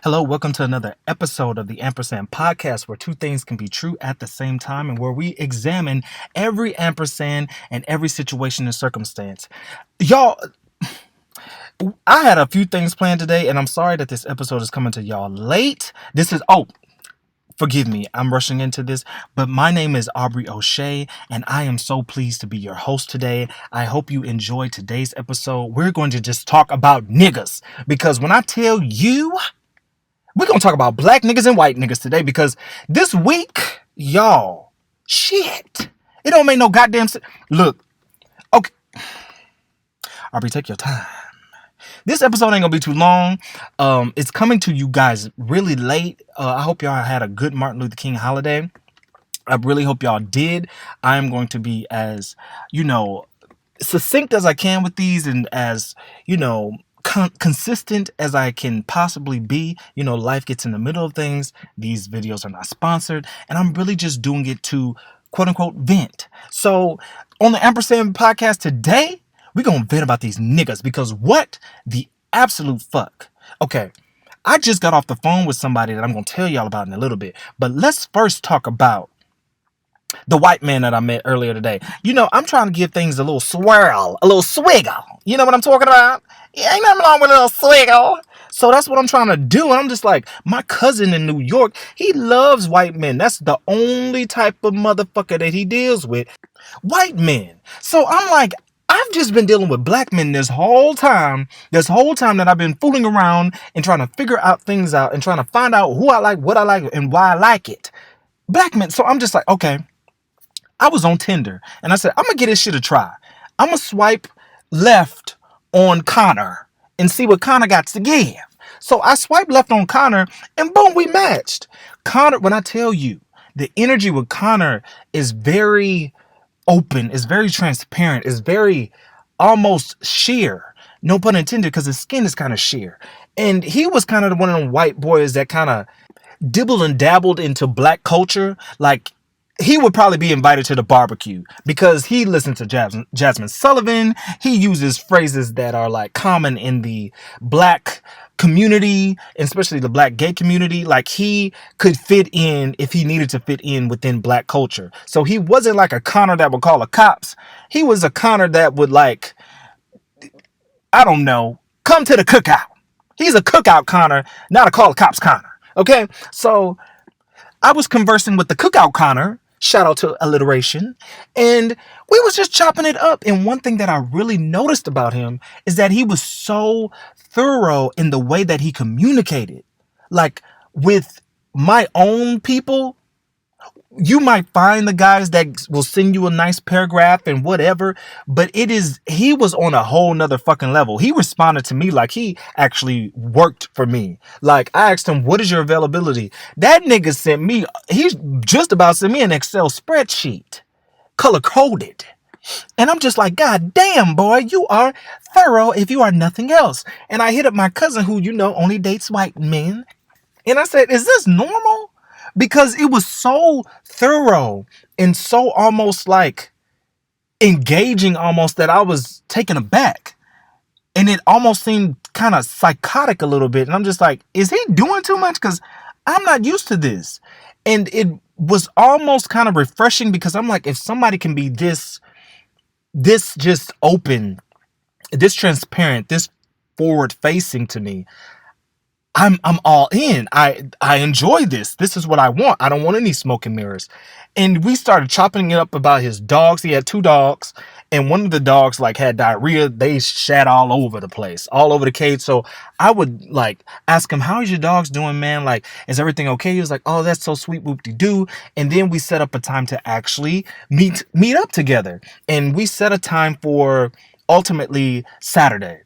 Hello, welcome to another episode of the Ampersand Podcast, where two things can be true at the same time and where we examine every ampersand and every situation and circumstance. Y'all, I had a few things planned today, and I'm sorry that this episode is coming to y'all late. Forgive me, I'm rushing into this, but my name is Aubri Oshae, and I am so pleased to be your host today. I hope you enjoyed today's episode. We're going to just talk about niggas, because when I tell you, we're going to talk about black niggas and white niggas today, because this week, y'all, shit, it don't make no goddamn sense. Look, okay, Aubrey, take your time. This episode ain't gonna be too long. It's coming to you guys really late. I hope y'all had a good Martin Luther King holiday. I really hope y'all did. I am going to be as, succinct as I can with these, and as, consistent as I can possibly be. Life gets in the middle of things. These videos are not sponsored, and I'm really just doing it to quote unquote vent. So on the Ampersand Podcast today, we're gonna vent about these niggas, because what the absolute fuck. Okay, I just got off the phone with somebody that I'm gonna tell y'all about in a little bit, but let's first talk about the white man that I met earlier today. I'm trying to give things a little swirl, a little swiggle. You know what I'm talking about? Yeah, ain't nothing wrong with a little swiggle. So that's what I'm trying to do. And I'm just like, my cousin in New York, he loves white men. That's the only type of motherfucker that he deals with. White men. So I'm like, I've just been dealing with black men this whole time that I've been fooling around and trying to figure out things out and trying to find out who I like, what I like, and why I like it. Black men. So I'm just like, okay. I was on Tinder and I said, I'm going to give this shit a try. I'm going to swipe left on Connor and see what Connor got to give. So I swiped left on Connor and boom, we matched. Connor, when I tell you, the energy with Connor is very open, is very transparent, is very almost sheer. No pun intended, because his skin is kind of sheer. And he was kind of one of them white boys that kind of dibbled and dabbled into black culture. Like, he would probably be invited to the barbecue because he listens to Jasmine Sullivan. He uses phrases that are like common in the black community, especially the black gay community. Like, he could fit in if he needed to fit in within black culture. So he wasn't like a Connor that would call the cops. He was a Connor that would, like, I don't know, come to the cookout. He's a cookout Connor, not a call the cops Connor. Okay, so I was conversing with the cookout Connor. Shout out to alliteration. And we was just chopping it up. And one thing that I really noticed about him is that he was so thorough in the way that he communicated. Like, with my own people, you might find the guys that will send you a nice paragraph and whatever, but he was on a whole nother fucking level. He responded to me like he actually worked for me. Like, I asked him, what is your availability? That nigga he's just about sent me an Excel spreadsheet, color coded. And I'm just like, God damn, boy, you are thorough if you are nothing else. And I hit up my cousin who, only dates white men. And I said, is this normal? Because it was so thorough and so almost like engaging almost that I was taken aback. And it almost seemed kind of psychotic a little bit. And I'm just like, is he doing too much? Because I'm not used to this. And it was almost kind of refreshing, because I'm like, if somebody can be this just open, this transparent, this forward facing to me, I'm all in. I enjoy this. This is what I want. I don't want any smoke and mirrors. And we started chopping it up about his dogs. He had 2 dogs, and one of the dogs had diarrhea. They shat all over the place, all over the cage. So I would ask him, "How's your dogs doing, man? Like, is everything okay?" He was like, "Oh, that's so sweet, whoop-de-doo." And then we set up a time to actually meet up together. And we set a time for ultimately Saturday.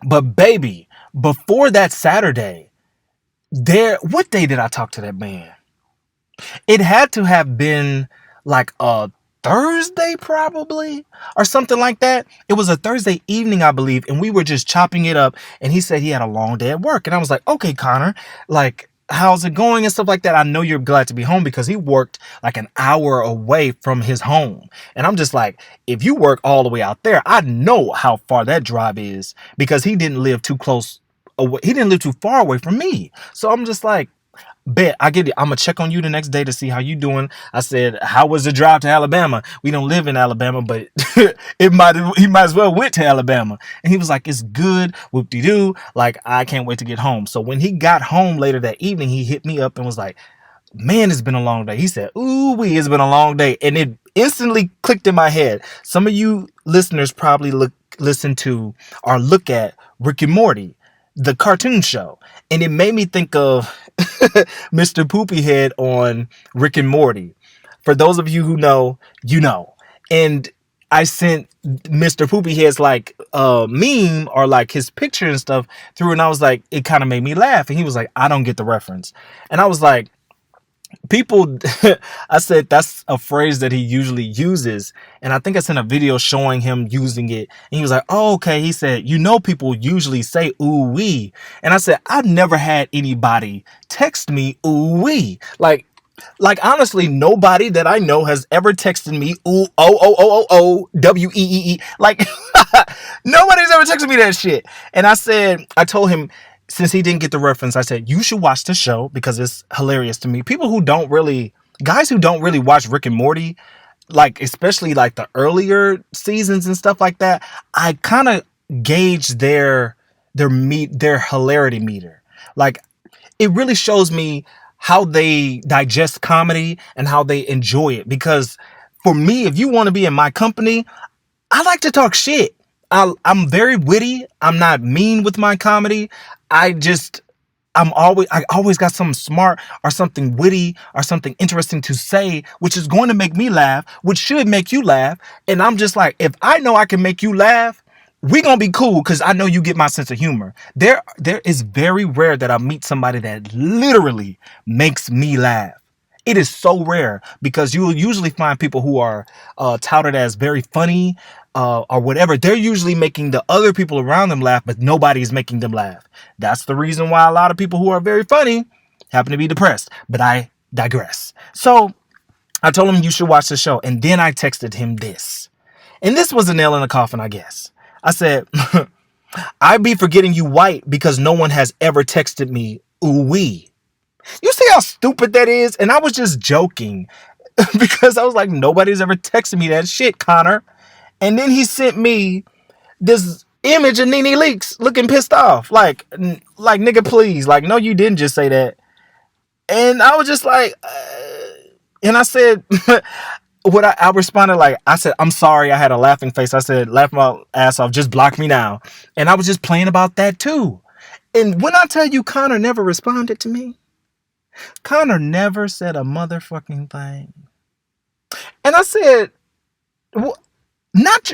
But baby, before that Saturday, what day did I talk to that man? It had to have been like a Thursday probably, or something like that. It was a Thursday evening, I believe, and we were just chopping it up, and he said he had a long day at work. And I was like, okay, Connor, how's it going and stuff like that? I know you're glad to be home, because he worked like an hour away from his home. And I'm just like, if you work all the way out there, I know how far that drive is, because he didn't live too close away. He didn't live too far away from me. So I'm just like, bet, I get it. I'm gonna check on you the next day to see how you doing. I said, how was the drive to Alabama? We don't live in Alabama, but he might as well went to Alabama. And he was like, it's good, whoop-de-doo. Like, I can't wait to get home. So when he got home later that evening, he hit me up and was like, man, it's been a long day. He said, ooh, it's been a long day. And it instantly clicked in my head. Some of you listeners probably listen to or look at Rick and Morty, the cartoon show. And it made me think of Mr. Poopyhead on Rick and Morty. For those of you who know, you know. And I sent Mr. Poopyhead's like meme or like his picture and stuff through, and I was like, it kind of made me laugh. And he was like, I don't get the reference. And I was like, people, I said that's a phrase that he usually uses, and I think I sent a video showing him using it, and he was like, oh, okay. He said, people usually say ooh wee, and I said, I've never had anybody text me ooh wee. Like honestly, nobody that I know has ever texted me ooh WEEE. Like nobody's ever texted me that shit. And I told him, since he didn't get the reference, I said, you should watch the show because it's hilarious to me. Guys who don't really watch Rick and Morty, like especially like the earlier seasons and stuff like that, I kind of gauge their hilarity meter. Like it really shows me how they digest comedy and how they enjoy it. Because for me, if you want to be in my company, I like to talk shit. I'm very witty. I'm not mean with my comedy. I always got something smart or something witty or something interesting to say, which is going to make me laugh, which should make you laugh. And I'm just like, if I know I can make you laugh, we gonna be cool because I know you get my sense of humor. There is very rare that I meet somebody that literally makes me laugh. It is so rare because you will usually find people who are touted as very funny or whatever. They're usually making the other people around them laugh, but nobody's making them laugh. That's the reason why a lot of people who are very funny happen to be depressed. But I digress. So I told him you should watch the show. And then I texted him this. And this was a nail in the coffin, I guess. I said, I be forgetting you white because no one has ever texted me ooh wee. You see how stupid that is? And I was just joking because I was like, nobody's ever texted me that shit, Connor. And then he sent me this image of Nene Leakes looking pissed off. Like nigga, please. Like, no, you didn't just say that. And I was just like, and I said, I responded like, I said, I'm sorry. I had a laughing face. I said, laugh my ass off. Just block me now. And I was just playing about that too. And when I tell you Connor never responded to me, Connor never said a motherfucking thing. And I said, well, not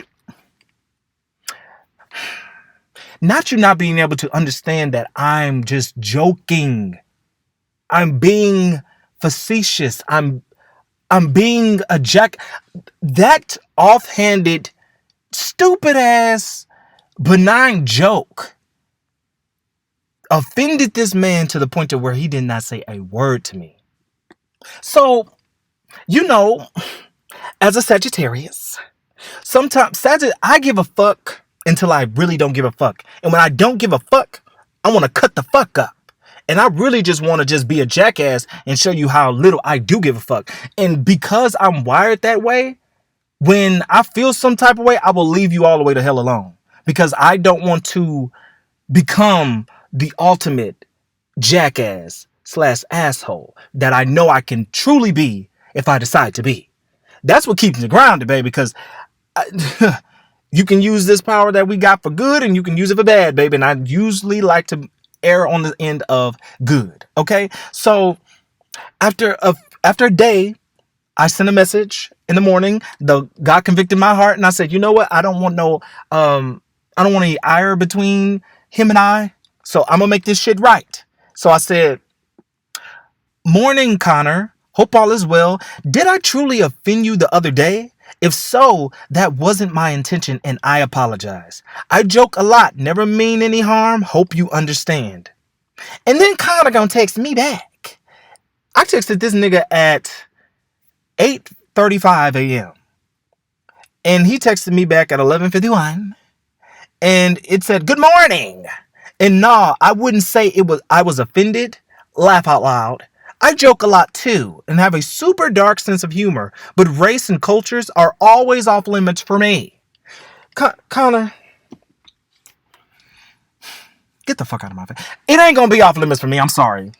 you not being able to understand that I'm just joking. I'm being facetious. I'm being a jack. That offhanded, stupid ass, benign joke offended this man to the point to where he did not say a word to me. So, as a Sagittarius, sometimes I give a fuck until I really don't give a fuck. And when I don't give a fuck, I want to cut the fuck up. And I really just want to just be a jackass and show you how little I do give a fuck. And because I'm wired that way, when I feel some type of way, I will leave you all the way to hell alone. Because I don't want to become the ultimate jackass / asshole that I know I can truly be if I decide to be. That's what keeps me grounded, baby, because you can use this power that we got for good and you can use it for bad, baby. And I usually like to err on the end of good. Okay. So after a day, I sent a message in the morning. God convicted my heart. And I said, you know what? I don't want any ire between him and I. So I'm going to make this shit right. So I said, morning, Connor. Hope all is well. Did I truly offend you the other day? If so, that wasn't my intention and I apologize. I joke a lot, never mean any harm. Hope you understand. And then Connor gonna text me back. I texted this nigga at 8:35 a.m. And he texted me back at 11:51. And it said, good morning. And nah, I wouldn't say I was offended. Laugh out loud. I joke a lot too and have a super dark sense of humor, but race and cultures are always off limits for me. Connor, get the fuck out of my face. It ain't gonna be off limits for me. I'm sorry.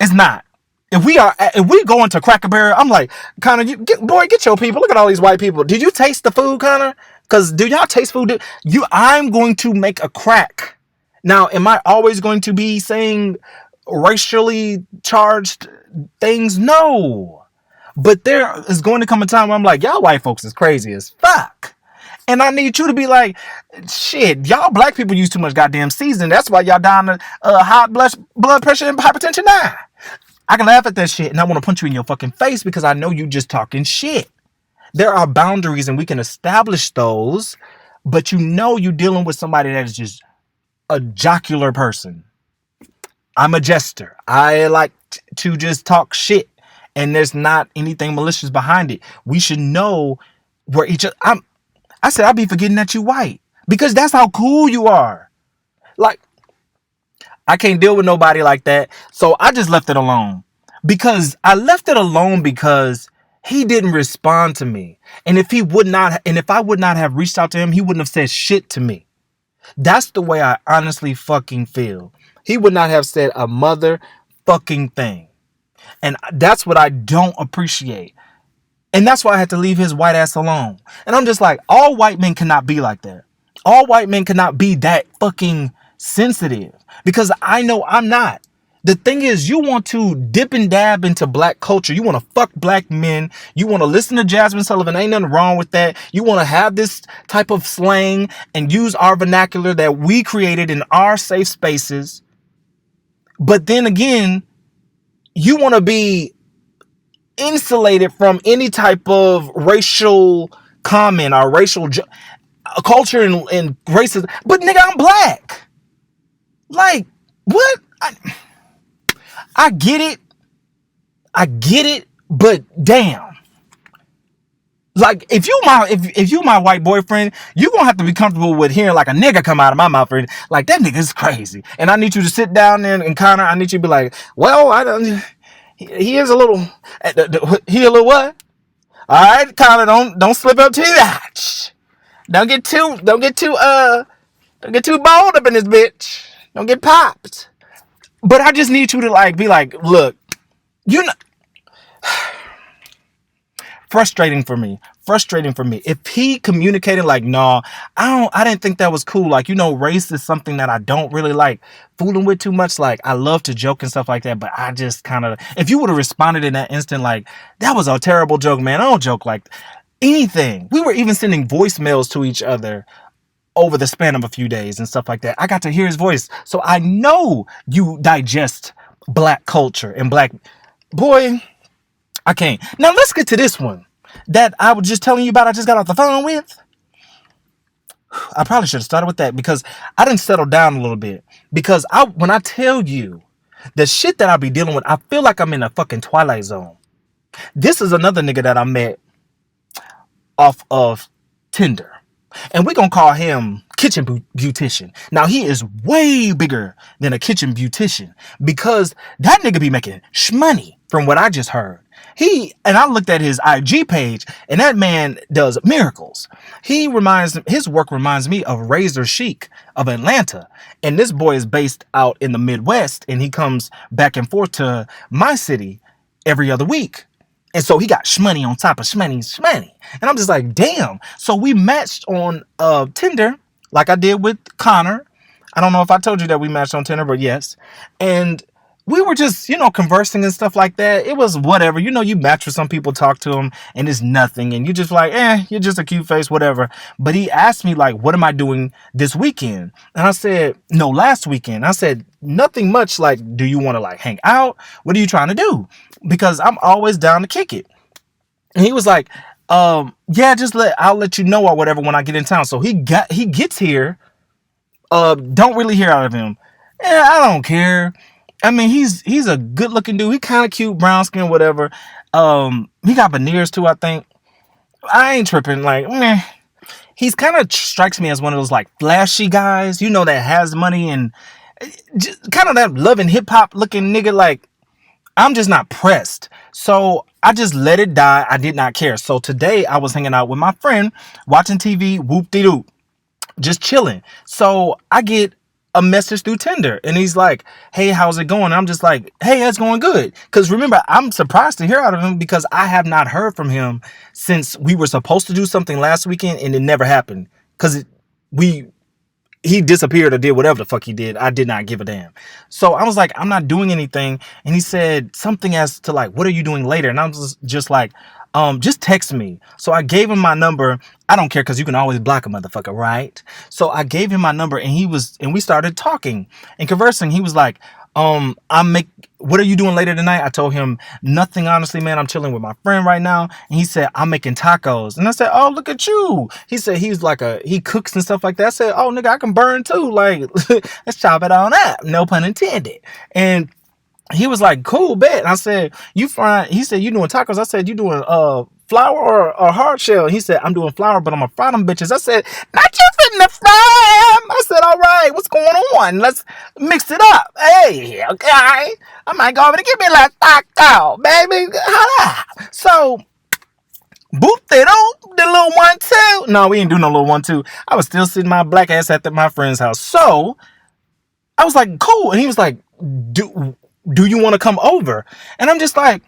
It's not. If we go into Cracker Barrel, I'm like, Connor, get your people. Look at all these white people. Did you taste the food, Connor? Because do y'all taste food? I'm going to make a crack. Now, am I always going to be saying racially charged things? No. But there is going to come a time where I'm like, y'all white folks is crazy as fuck. And I need you to be like, shit, y'all black people use too much goddamn seasoning. That's why y'all down to high blood pressure and hypertension now. I can laugh at that shit and I want to punch you in your fucking face because I know you just talking shit. There are boundaries and we can establish those, but you know you're dealing with somebody that is just a jocular person. I'm a jester. I like to just talk shit and there's not anything malicious behind it. We should know where each other... I said I'll be forgetting that you white because that's how cool you are. Like, I can't deal with nobody like that. So I just left it alone. Because I left it alone because he didn't respond to me. And if I would not have reached out to him, he wouldn't have said shit to me. That's the way I honestly fucking feel. He would not have said a mother fucking thing. And that's what I don't appreciate. And that's why I had to leave his white ass alone. And I'm just like, all white men cannot be like that. All white men cannot be that fucking sensitive. Because I know I'm not. The thing is, you want to dip and dab into black culture. You want to fuck black men. You want to listen to Jasmine Sullivan. Ain't nothing wrong with that. You want to have this type of slang and use our vernacular that we created in our safe spaces. But then again, you want to be insulated from any type of racial comment or racial culture and racism. But nigga, I'm black. Like, what? I get it, but damn. Like, if you my white boyfriend, you gonna have to be comfortable with hearing like a nigga come out of my mouth. Like, that nigga is crazy. And I need you to sit down there and Connor, I need you to be like, well, he is a little, he a little what? All right, Connor, don't slip up too much. Don't get too bold up in this bitch. Don't get popped. But I just need you to like be like, look, you know, frustrating for me. If he communicated like, no, I didn't think that was cool. Like, you know, race is something that I don't really like fooling with too much. Like, I love to joke and stuff like that, but I just kind of, if you would have responded in that instant, like, that was a terrible joke, man. I don't joke like anything. We were even sending voicemails to each other over the span of a few days and stuff like that. I got to hear his voice. So I know you digest black culture and black... Boy, I can't. Now let's get to this one that I was just telling you about. I just got off the phone with. I probably should have started with that because I didn't settle down a little bit. Because when I tell you the shit that I be dealing with, I feel like I'm in a fucking Twilight Zone. This is another nigga that I met off of Tinder. And we're going to call him Kitchen Beautician. Now, he is way bigger than a kitchen beautician because that nigga be making shmoney from what I just heard. And I looked at his IG page and that man does miracles. His work reminds me of Razor Chic of Atlanta. And this boy is based out in the Midwest and he comes back and forth to my city every other week. And so he got shmoney on top of shmoney. And I'm just like, damn. So we matched on Tinder like I did with Connor. I don't know if I told you that we matched on Tinder, but yes. And we were just, conversing and stuff like that. It was whatever. You match with some people, talk to them, and it's nothing. And you just like, you're just a cute face, whatever. But he asked me, like, what am I doing this weekend? And I said, no, last weekend. I said, nothing much. Like, do you want to, like, hang out? What are you trying to do? Because I'm always down to kick it. And he was like, I'll let you know or whatever when I get in town. So he gets here. Don't really hear out of him. I don't care. I mean, he's a good looking dude. He kind of cute, brown skin, whatever. He got veneers too, I think. I ain't tripping. Like, meh. he's kind of strikes me as one of those like flashy guys, you know, that has money and just kind of that loving hip hop looking nigga. Like, I'm just not pressed. So I just let it die. I did not care. So today I was hanging out with my friend, watching TV, whoop-de-doo, just chilling. So I get a message through Tinder and he's like, hey, how's it going? And I'm just like, hey, it's going good. Because remember, I'm surprised to hear out of him because I have not heard from him since we were supposed to do something last weekend and it never happened. Because he disappeared or did whatever the fuck he did. I did not give a damn. So I was like, I'm not doing anything. And he said something as to like, what are you doing later? And I was just like, just text me. So I gave him my number. I don't care because you can always block a motherfucker, right? So I gave him my number and we started talking and conversing. He was like, what are you doing later tonight? I told him nothing, honestly, man. I'm chilling with my friend right now. And he said, I'm making tacos. And I said, oh, look at you. He said he cooks and stuff like that. I said, oh, nigga, I can burn too. Like, let's chop it on up. No pun intended. And he was like, cool, bet. And I said, you frying? He said, you doing tacos? I said, you doing flour or hard shell? He said, I'm doing flour, but I'm gonna fry them bitches. I said, not you finna fry 'em. I said, all right, what's going on? Let's mix it up. Hey, okay. I might go over to give me a little taco, baby. Holla. So, boop it on the little 1-2. No, we ain't do no little 1-2. I was still sitting my black ass at my friend's house. So, I was like, cool. And he was like, do you want to come over? And I'm just like,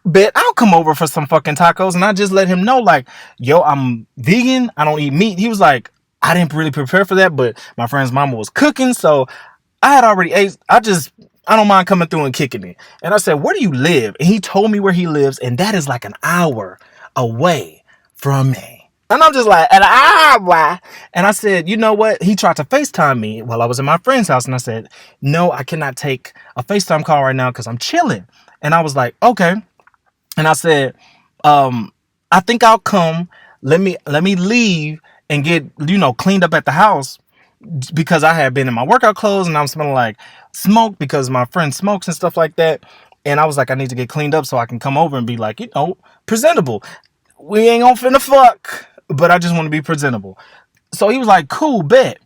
bet I'll come over for some fucking tacos. And I just let him know, like, yo, I'm vegan. I don't eat meat. He was like, I didn't really prepare for that, but my friend's mama was cooking. So I had already ate. I don't mind coming through and kicking it. And I said, where do you live? And he told me where he lives. And that is like an hour away from me. And I'm just like, an hour. And I said, you know what? He tried to FaceTime me while I was at my friend's house. And I said, no, I cannot take a FaceTime call right now because I'm chilling. And I was like, okay. And I said, I think I'll come. Let me leave and get, cleaned up at the house because I had been in my workout clothes and I'm smelling like smoke because my friend smokes and stuff like that. And I was like, I need to get cleaned up so I can come over and be like, presentable. We ain't gonna finna fuck, but I just want to be presentable. So he was like, cool, bet.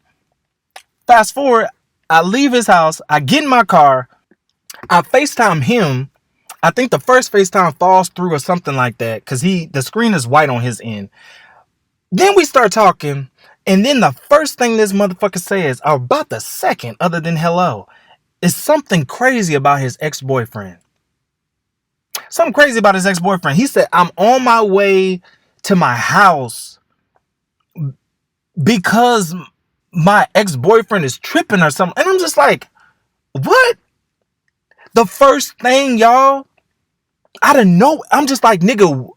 Fast forward, I leave his house. I get in my car. I FaceTime him. I think the first FaceTime falls through or something like that because the screen is white on his end. Then we start talking. And then the first thing this motherfucker says, or about the second, other than hello, is something crazy about his ex-boyfriend. Something crazy about his ex-boyfriend. He said, I'm on my way to my house because my ex-boyfriend is tripping or something. And I'm just like, what? The first thing, y'all, I don't know. I'm just like, nigga,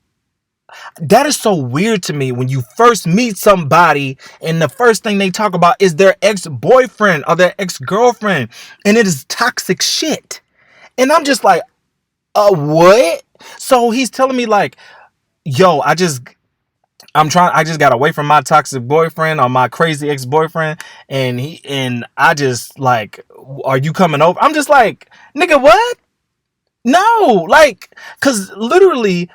that is so weird to me when you first meet somebody and the first thing they talk about is their ex-boyfriend or their ex-girlfriend. And it is toxic shit. And I'm just like, what? So he's telling me like, yo, I just got away from my toxic boyfriend or my crazy ex-boyfriend. And I just like, are you coming over? I'm just like, nigga, what? No, like, cause literally,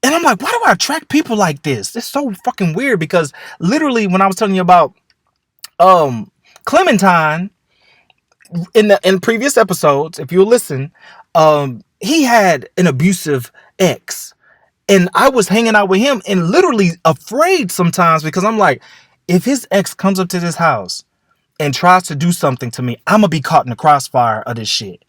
and I'm like, why do I attract people like this? It's so fucking weird because literally when I was telling you about, Clementine in previous episodes, if you listen, he had an abusive ex and I was hanging out with him and literally afraid sometimes because I'm like, if his ex comes up to this house and tries to do something to me, I'm gonna be caught in the crossfire of this shit.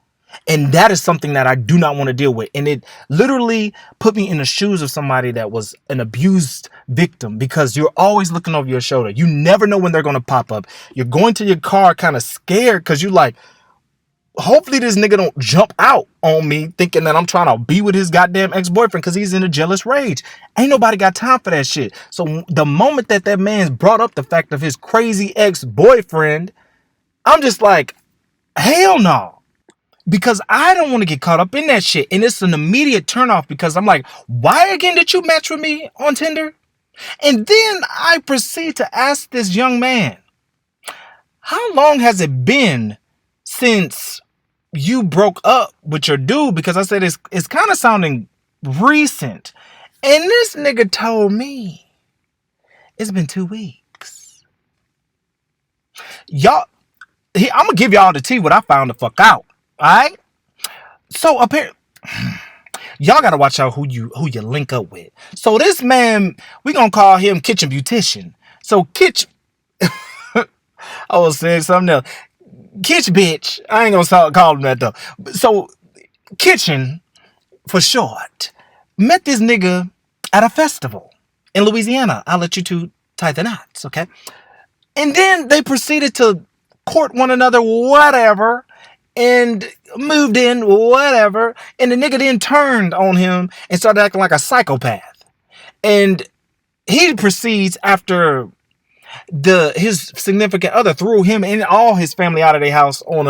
And that is something that I do not want to deal with. And it literally put me in the shoes of somebody that was an abused victim because you're always looking over your shoulder. You never know when they're going to pop up. You're going to your car kind of scared because you're like, hopefully this nigga don't jump out on me thinking that I'm trying to be with his goddamn ex-boyfriend because he's in a jealous rage. Ain't nobody got time for that shit. So the moment that man brought up the fact of his crazy ex-boyfriend, I'm just like, hell no. Because I don't want to get caught up in that shit. And it's an immediate turnoff because I'm like, why again did you match with me on Tinder? And then I proceed to ask this young man, how long has it been since you broke up with your dude? Because I said it's kind of sounding recent. And this nigga told me It's been 2 weeks. Y'all, I'm gonna give y'all the tea what I found the fuck out. Alright? So apparently, y'all gotta watch out who you link up with. So this man, we gonna call him Kitchen Beautician. So Kitch, I was saying something else. Kitch bitch. I ain't gonna call him that though. So Kitchen, for short, met this nigga at a festival in Louisiana. I'll let you two tie the knots, okay? And then they proceeded to court one another, whatever, and moved in, whatever. And the nigga then turned on him and started acting like a psychopath. And he proceeds after his significant other threw him and all his family out of their house on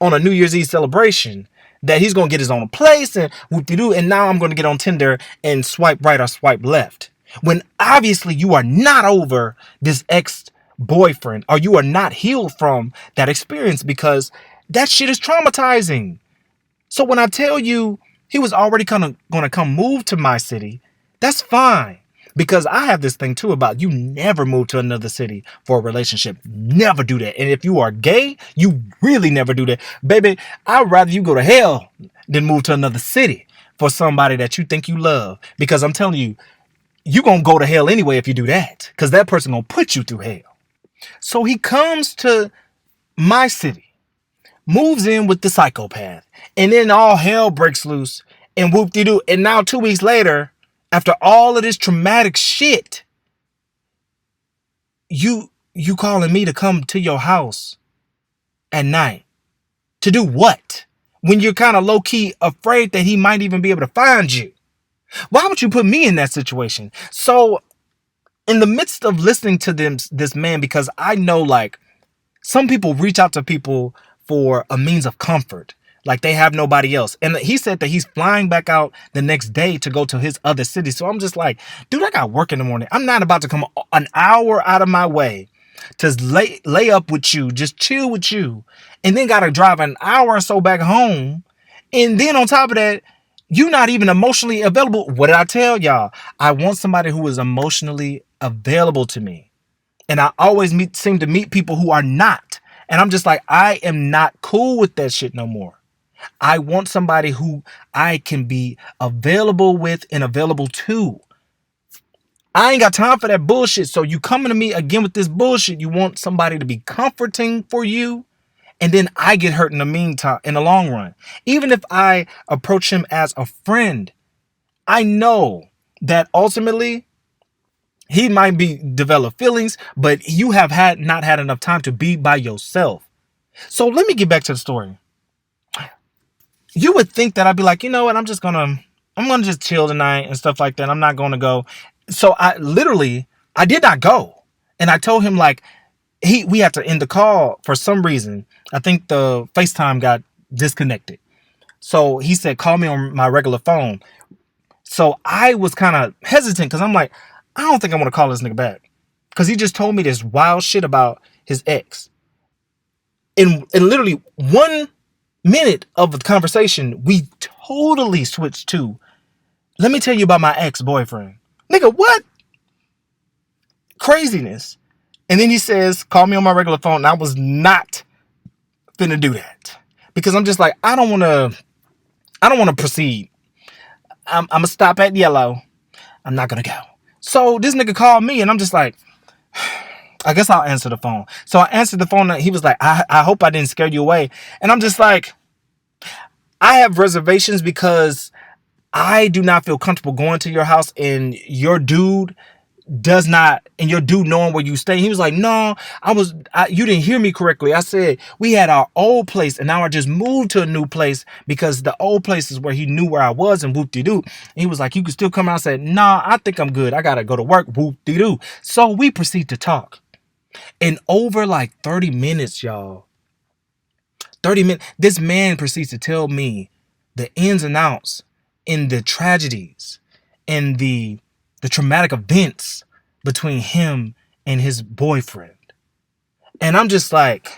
a New Year's Eve celebration, that he's gonna get his own place and whoop-de-doo, and now I'm gonna get on Tinder and swipe right or swipe left. When obviously you are not over this ex-boyfriend, or you are not healed from that experience, because that shit is traumatizing. So when I tell you he was already gonna come move to my city, that's fine. Because I have this thing too about you never move to another city for a relationship. Never do that. And if you are gay, you really never do that. Baby, I'd rather you go to hell than move to another city for somebody that you think you love. Because I'm telling you, you're going to go to hell anyway if you do that. Because that person going to put you through hell. So he comes to my city, moves in with the psychopath, and then all hell breaks loose and whoop-de-doo. And now 2 weeks later, after all of this traumatic shit, you calling me to come to your house at night. To do what? When you're kind of low-key afraid that he might even be able to find you. Why would you put me in that situation? So, in the midst of listening to this man, because I know, like, some people reach out to people for a means of comfort. Like they have nobody else. And he said that he's flying back out the next day to go to his other city. So I'm just like, dude, I got work in the morning. I'm not about to come an hour out of my way to lay up with you, just chill with you, and then got to drive an hour or so back home. And then on top of that, you're not even emotionally available. What did I tell y'all? I want somebody who is emotionally available to me. And I always seem to meet people who are not. And I'm just like, I am not cool with that shit no more. I want somebody who I can be available with and available to. I ain't got time for that bullshit. So you coming to me again with this bullshit. You want somebody to be comforting for you, and then I get hurt in the meantime, in the long run. Even if I approach him as a friend, I know that ultimately he might develop feelings, but you have not had enough time to be by yourself. So let me get back to the story. You would think that I'd be like, you know what, I'm gonna just chill tonight and stuff like that. I'm not gonna go. So I did not go. And I told him, like, we had to end the call for some reason. I think the FaceTime got disconnected. So he said, call me on my regular phone. So I was kind of hesitant because I'm like, I don't think I want to call this nigga back. Because he just told me this wild shit about his ex. In literally 1 minute of the conversation, we totally switched to, let me tell you about my ex-boyfriend. Nigga, what? Craziness. And then he says, call me on my regular phone. And I was not finna do that. Because I'm just like, I don't want to proceed. I'm going to stop at yellow. I'm not going to go. So this nigga called me and I'm just like, I guess I'll answer the phone. So I answered the phone and he was like, I hope I didn't scare you away. And I'm just like, I have reservations because I do not feel comfortable going to your house and your dude does not, and your dude knowing where you stay. He was like, no, you didn't hear me correctly. I said, we had our old place and now I just moved to a new place because the old place is where he knew where I was, and whoop-de-doo. He was like, you can still come out. I said, nah, I think I'm good. I got to go to work, whoop-de-doo. So we proceed to talk. And over like 30 minutes, y'all, 30 minutes, this man proceeds to tell me the ins and outs and the tragedies and the traumatic events between him and his boyfriend. And I'm just like,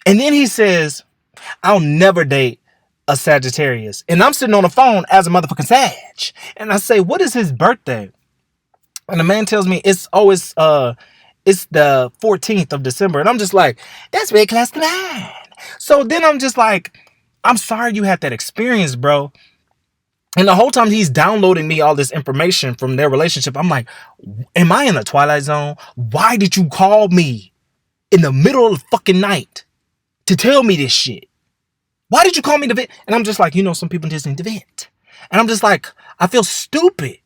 and then he says, I'll never date a Sagittarius. And I'm sitting on the phone as a motherfucking Sag. And I say, what is his birthday? And the man tells me it's the 14th of December. And I'm just like, that's very close to mine. So then I'm just like, I'm sorry you had that experience, bro. And the whole time he's downloading me all this information from their relationship, I'm like, am I in a twilight zone? Why did you call me in the middle of the fucking night to tell me this shit? Why did you call me to vent? And I'm just like, some people just need to vent. And I'm just like, I feel stupid.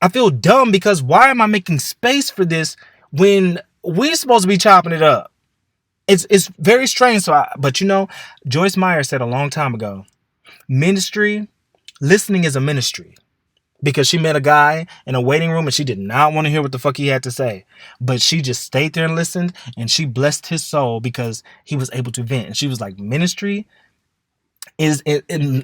I feel dumb because why am I making space for this when we're supposed to be chopping it up? It's very strange. But Joyce Meyer said a long time ago, listening is a ministry. Because she met a guy in a waiting room and she did not want to hear what the fuck he had to say. But she just stayed there and listened, and she blessed his soul because he was able to vent. And she was like, ministry is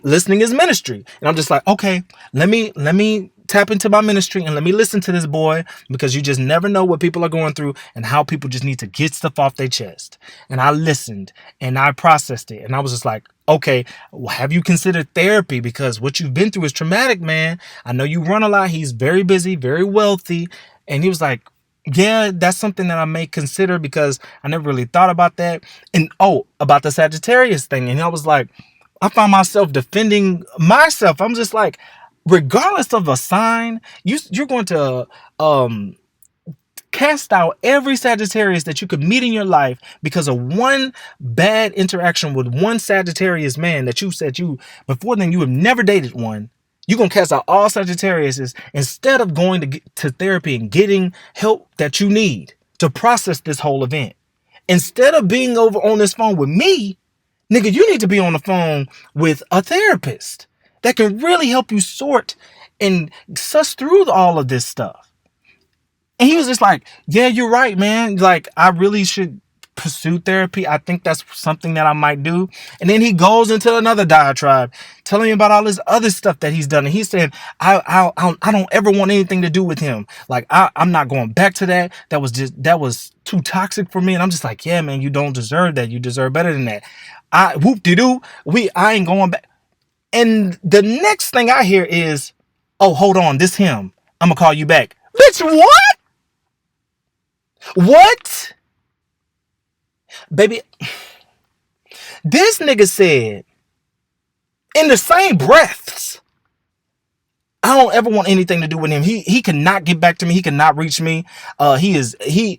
listening is ministry. And I'm just like, okay, let me tap into my ministry and let me listen to this boy, because you just never know what people are going through and how people just need to get stuff off their chest. And I listened and I processed it, and I was just like, okay, have you considered therapy? Because what you've been through is traumatic, man. I know you run a lot. He's very busy, very wealthy. And he was like, yeah, that's something that I may consider because I never really thought about that. And about the Sagittarius thing. And I was like, I found myself defending myself. I'm just like, regardless of a sign, you're going to cast out every Sagittarius that you could meet in your life because of one bad interaction with one Sagittarius man that you said before then you have never dated one. You're going to cast out all Sagittariuses instead of going to therapy and getting help that you need to process this whole event. Instead of being over on this phone with me, nigga, you need to be on the phone with a therapist that can really help you sort and suss through all of this stuff. And he was just like, yeah, you're right, man. Like, I really should pursue therapy. I think that's something that I might do. And then he goes into another diatribe, telling me about all this other stuff that he's done. And he's saying, I don't ever want anything to do with him. Like, I'm not going back to that. That was too toxic for me. And I'm just like, yeah, man, you don't deserve that. You deserve better than that. Whoop-de-doo. I ain't going back. And the next thing I hear is, oh, hold on, this him. I'm gonna call you back. Bitch, what? What? Baby, this nigga said in the same breaths, I don't ever want anything to do with him. He cannot get back to me. He cannot reach me. He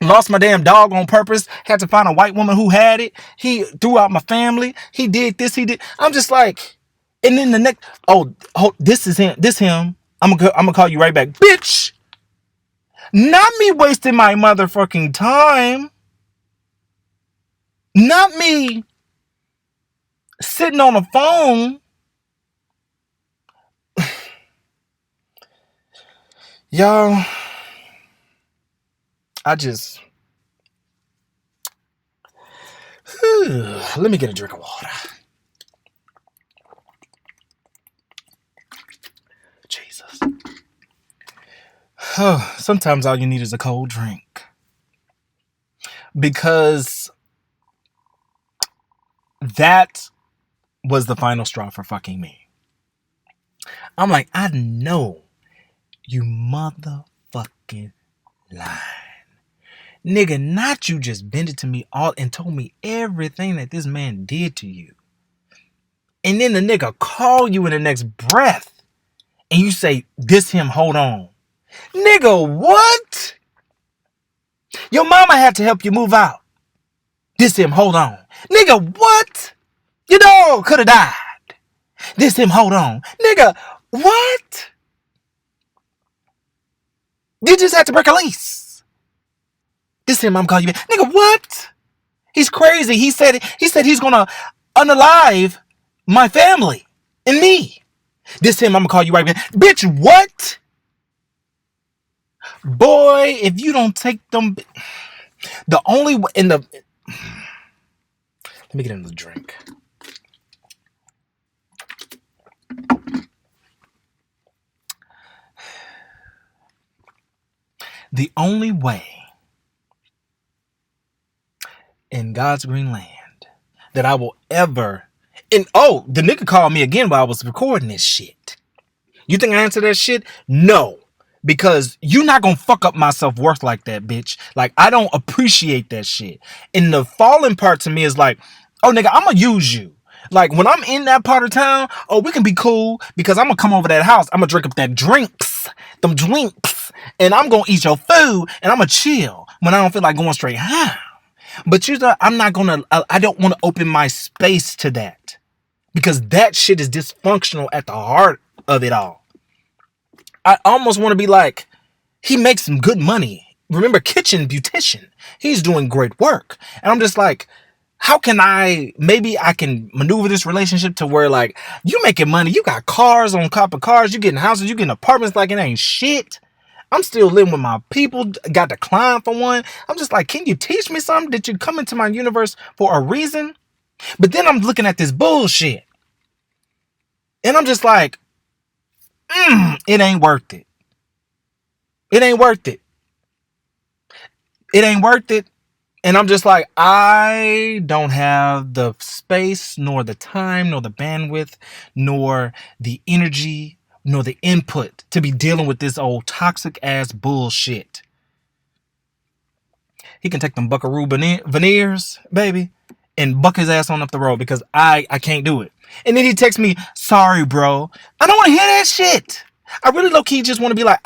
lost my damn dog on purpose. Had to find a white woman who had it. He threw out my family. He did this. He did. I'm just like, and then the next, this is him. This him. I'm gonna call you right back, bitch. Not me wasting my motherfucking time. Not me sitting on the phone. Y'all, let me get a drink of water. Jesus. Sometimes all you need is a cold drink. Because that was the final straw for fucking me. I'm like, I know you motherfucking lying. Nigga, not you just bended to me all and told me everything that this man did to you. And then the nigga call you in the next breath and you say, this him, hold on. Nigga, what? Your mama had to help you move out. This him, hold on. Nigga, what? Your dog could have died. This him, hold on. Nigga, what? You just had to break a lease. This him, I'm calling you back. Nigga, what? He's crazy. He said he's gonna unalive my family and me. This him, I'm gonna call you right back. Bitch, what? Boy, if you don't take them, the only way in the, let me get another drink. The only way in God's green land that I will ever, and the nigga called me again while I was recording this shit. You think I answer that shit? No. Because you're not gonna fuck up my self-worth like that, bitch. Like, I don't appreciate that shit. And the falling part to me is like, oh, nigga, I'm gonna use you. Like, when I'm in that part of town, oh, we can be cool because I'm gonna come over to that house. I'm gonna drink up them drinks, and I'm gonna eat your food, and I'm gonna chill when I don't feel like going straight home. But I'm not gonna, I don't wanna open my space to that because that shit is dysfunctional at the heart of it all. I almost want to be like, he makes some good money. Remember, kitchen beautician. He's doing great work. And I'm just like, how can maybe I can maneuver this relationship to where, like, you making money, you got cars on top of cars, you getting houses, you getting apartments like it ain't shit. I'm still living with my people, got the client for one. I'm just like, can you teach me something? Did you come into my universe for a reason? But then I'm looking at this bullshit. And I'm just like, it ain't worth it. It ain't worth it. It ain't worth it. And I'm just like, I don't have the space, nor the time, nor the bandwidth, nor the energy, nor the input to be dealing with this old toxic ass bullshit. He can take them buckaroo veneers, baby, and buck his ass on up the road because I can't do it. And then he texts me, sorry, bro. I don't want to hear that shit. I really low-key just want to be like,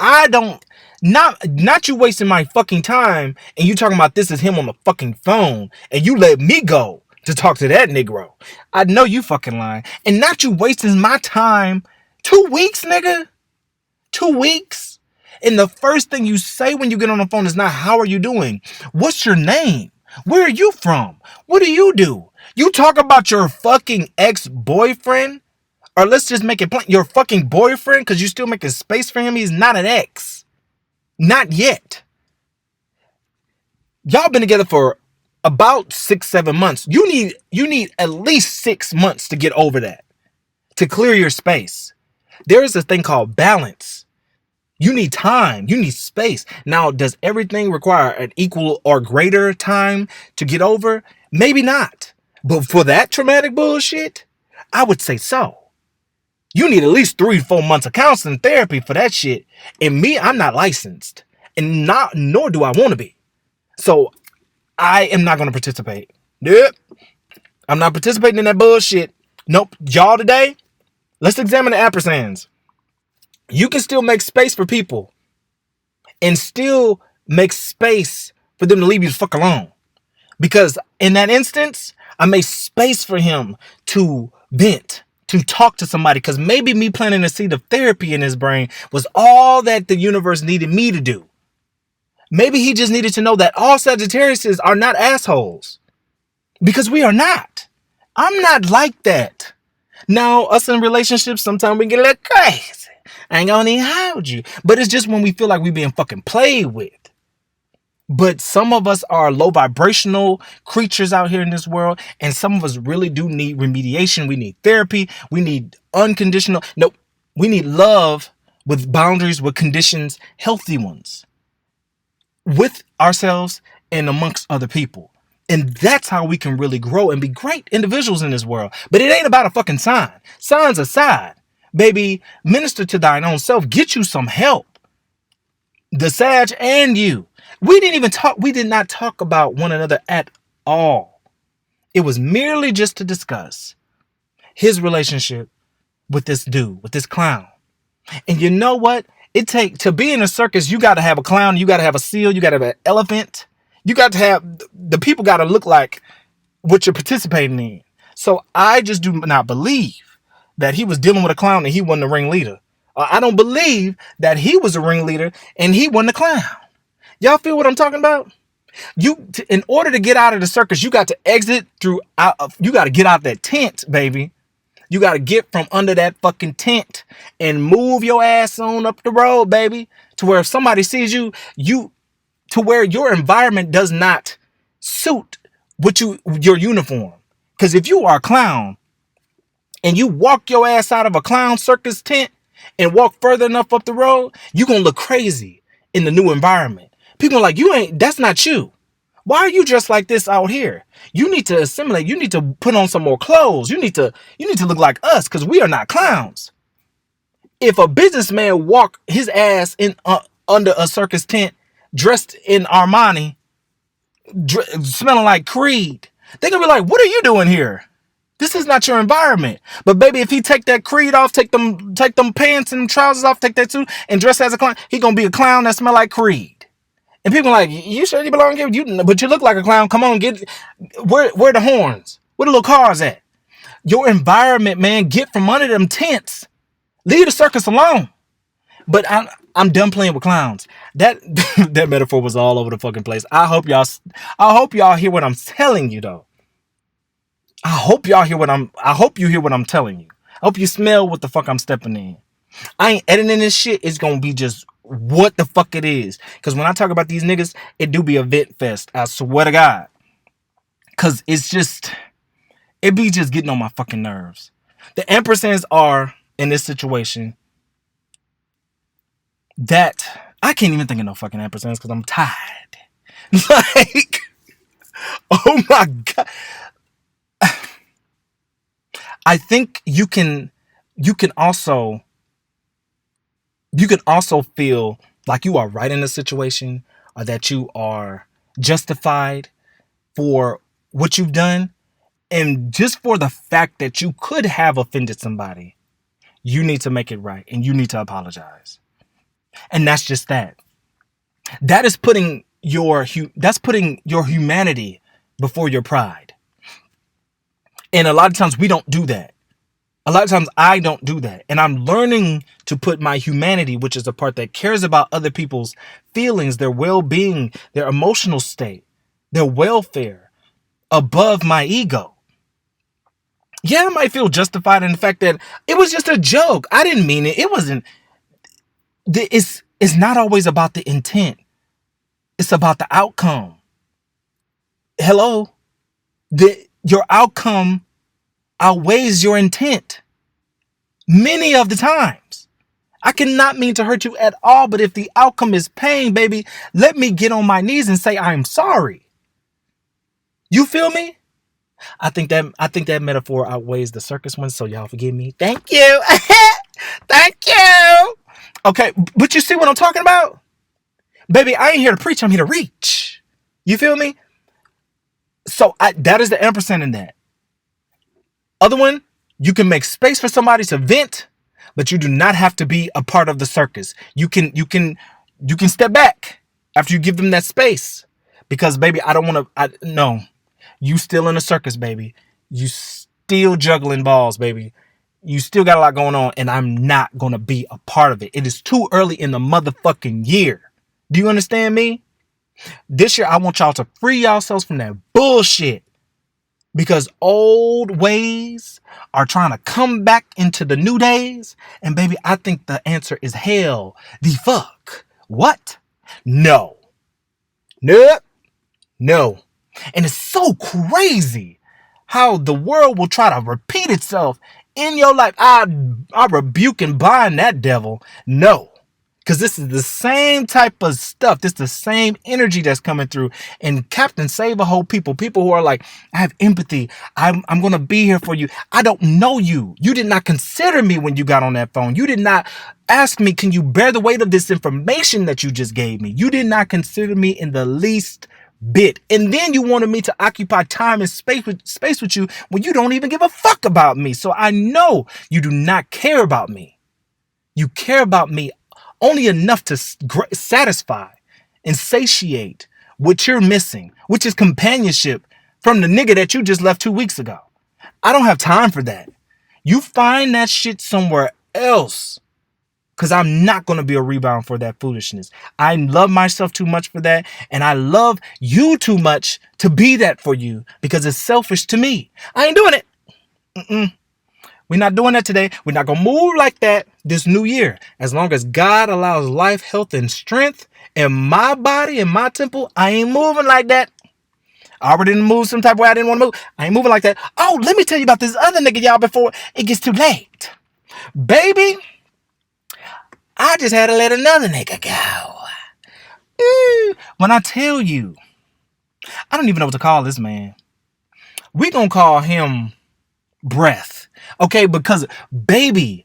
not you wasting my fucking time and you talking about this is him on the fucking phone and you let me go to talk to that Negro. I know you fucking lying. And not you wasting my time. 2 weeks, nigga. 2 weeks. And the first thing you say when you get on the phone is not, how are you doing? What's your name? Where are you from? What do? You talk about your fucking ex-boyfriend? Or let's just make it plain. Your fucking boyfriend, because you still making space for him. He's not an ex. Not yet. Y'all been together for about 6-7 months. You need at least 6 months to get over that. To clear your space. There is a thing called balance. You need time. You need space. Now, does everything require an equal or greater time to get over? Maybe not. But for that traumatic bullshit, I would say so. You need at least 3-4 months of counseling therapy for that shit. And me, I'm not licensed. And nor do I want to be. So I am not going to participate. Yep. I'm not participating in that bullshit. Nope. Y'all today, let's examine the ampersands. You can still make space for people. And still make space for them to leave you the fuck alone. Because in that instance, I made space for him to vent. To talk to somebody, because maybe me planting a seed of therapy in his brain was all that the universe needed me to do. Maybe he just needed to know that all Sagittariuses are not assholes. Because we are not. I'm not like that. Now, us in relationships, sometimes we get a little crazy. I ain't gonna even hold you. But it's just when we feel like we're being fucking played with. But some of us are low vibrational creatures out here in this world. And some of us really do need remediation. We need therapy. We need unconditional. Nope. We need love with boundaries, with conditions, healthy ones. With ourselves and amongst other people. And that's how we can really grow and be great individuals in this world. But it ain't about a fucking sign. Signs aside. Baby, minister to thine own self. Get you some help. The Sag and you. We did not talk about one another at all. It was merely just to discuss his relationship with this dude, with this clown. And you know what? To be in a circus, you got to have a clown, you got to have a seal, you got to have an elephant. You got to have, the people got to look like what you're participating in. So I just do not believe that he was dealing with a clown and he wasn't the ringleader. I don't believe that he was a ringleader and he wasn't a clown. Y'all feel what I'm talking about? In order to get out of the circus, you got to exit you got to get out that tent, baby. You got to get from under that fucking tent and move your ass on up the road, baby. To where if somebody sees you, to where your environment does not suit your uniform. Because if you are a clown and you walk your ass out of a clown circus tent and walk further enough up the road, you're going to look crazy in the new environment. People are like, that's not you. Why are you dressed like this out here? You need to assimilate. You need to put on some more clothes. You need to look like us because we are not clowns. If a businessman walk his ass in under a circus tent, dressed in Armani, smelling like Creed, they gonna be like, "What are you doing here? This is not your environment." But baby, if he take that Creed off, take them pants and trousers off, take that suit, and dress as a clown, he gonna be a clown that smell like Creed. And people are like, "You sure you belong here? But you look like a clown. Come on, get where the horns? Where the little cars at? Your environment, man. Get from under them tents. Leave the circus alone." But I'm done playing with clowns. That that metaphor was all over the fucking place. I hope y'all hear what I'm telling you though. I hope you hear what I'm telling you. I hope you smell what the fuck I'm stepping in. I ain't editing this shit. It's gonna be just what the fuck it is. Cause when I talk about these niggas, it do be a vent fest. I swear to God. Cause it be just getting on my fucking nerves. The ampersands are in this situation that I can't even think of no fucking ampersands because I'm tired. Like, oh my God. I think you can also feel like you are right in a situation or that you are justified for what you've done. And just for the fact that you could have offended somebody, you need to make it right and you need to apologize. And that's just that. That is putting your humanity before your pride. And a lot of times we don't do that. A lot of times I don't do that. And I'm learning to put my humanity, which is the part that cares about other people's feelings, their well-being, their emotional state, their welfare, above my ego. Yeah, I might feel justified in the fact that it was just a joke. I didn't mean it. It wasn't. It's not always about the intent. It's about the outcome. Hello? Your outcome outweighs your intent many of the times. I cannot mean to hurt you at all, but if the outcome is pain, baby, let me get on my knees and say I'm sorry. You feel me? I think that metaphor outweighs the circus one, so y'all forgive me. Thank you. Thank you. Okay, but you see what I'm talking about? Baby, I ain't here to preach, I'm here to reach. You feel me? So that is the ampersand in that. Other one, you can make space for somebody to vent, but you do not have to be a part of the circus. You can step back after you give them that space. Because baby, I don't want to, no. You still in a circus, baby. You still juggling balls, baby. You still got a lot going on, and I'm not going to be a part of it. It is too early in the motherfucking year. Do you understand me? This year, I want y'all to free yourselves from that bullshit. Because old ways are trying to come back into the new days. And baby, I think the answer is hell the fuck. What? No. Nope. No. And it's so crazy how the world will try to repeat itself in your life. I rebuke and bind that devil. No. Because this is the same type of stuff. This is the same energy that's coming through. And Captain Save a Whole people who are like, I have empathy. I'm going to be here for you. I don't know you. You did not consider me when you got on that phone. You did not ask me, can you bear the weight of this information that you just gave me? You did not consider me in the least bit. And then you wanted me to occupy time and space with you when you don't even give a fuck about me. So I know you do not care about me. You care about me only enough to satisfy and satiate what you're missing, which is companionship from the nigga that you just left 2 weeks ago. I don't have time for that. You find that shit somewhere else, because I'm not going to be a rebound for that foolishness. I love myself too much for that, and I love you too much to be that for you, because it's selfish to me. I ain't doing it. We're not doing that today. We're not going to move like that this new year. As long as God allows life, health, and strength in my body, in my temple, I ain't moving like that. I already didn't move some type of way I didn't want to move. I ain't moving like that. Oh, let me tell you about this other nigga, y'all, before it gets too late. Baby, I just had to let another nigga go. When I tell you, I don't even know what to call this man. We gonna call him Breath. Okay, because baby,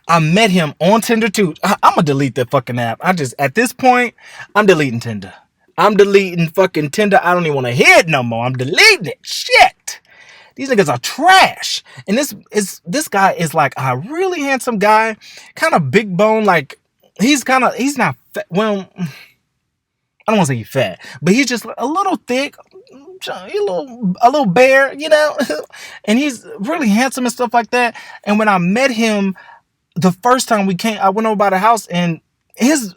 I met him on Tinder too. I'm gonna delete that fucking app. At this point, I'm deleting Tinder. I'm deleting fucking Tinder. I don't even want to hear it no more. I'm deleting it. Shit. These niggas are trash. And this guy is like a really handsome guy, kind of big bone. Like he's not fat. Well, I don't want to say he's fat, but he's just a little thick, a little bear, and he's really handsome and stuff like that. And when I met him the first time I went over by the house, and his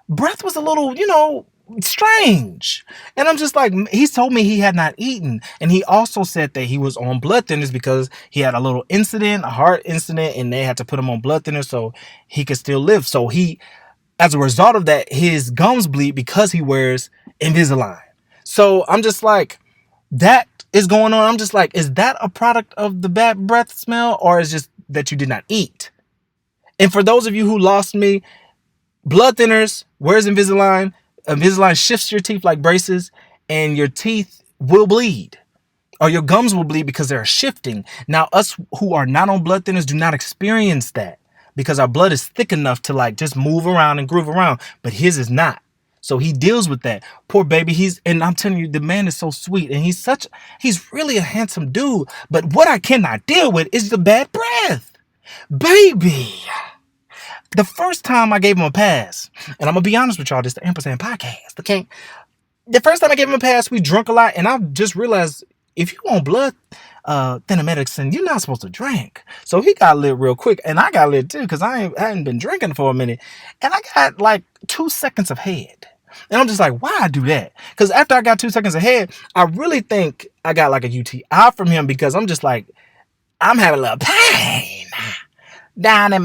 breath was a little, strange. And I'm just like, he told me he had not eaten. And he also said that he was on blood thinners because he had a little incident, a heart incident, and they had to put him on blood thinners so he could still live. So as a result of that, his gums bleed because he wears Invisalign. So I'm just like, that is going on. I'm just like, is that a product of the bad breath smell, or is just that you did not eat? And for those of you who lost me, blood thinners, where's Invisalign? Invisalign shifts your teeth like braces, and your teeth will bleed, or your gums will bleed because they're shifting. Now, us who are not on blood thinners do not experience that because our blood is thick enough to like just move around and groove around, but his is not. So he deals with that. Poor baby. And I'm telling you, the man is so sweet, and he's really a handsome dude. But what I cannot deal with is the bad breath. Baby. The first time I gave him a pass, and I'm going to be honest with y'all, this is the Ampersand Podcast, okay? The first time I gave him a pass, we drunk a lot, and I just realized if you want blood thinner medicine, you're not supposed to drink. So he got lit real quick, and I got lit too, because I hadn't been drinking for a minute, and I got like 2 seconds of head. And I'm just like, why I do that? Because after I got 2 seconds ahead, I really think I got like a UTI from him, because I'm just like, I'm having a little pain down in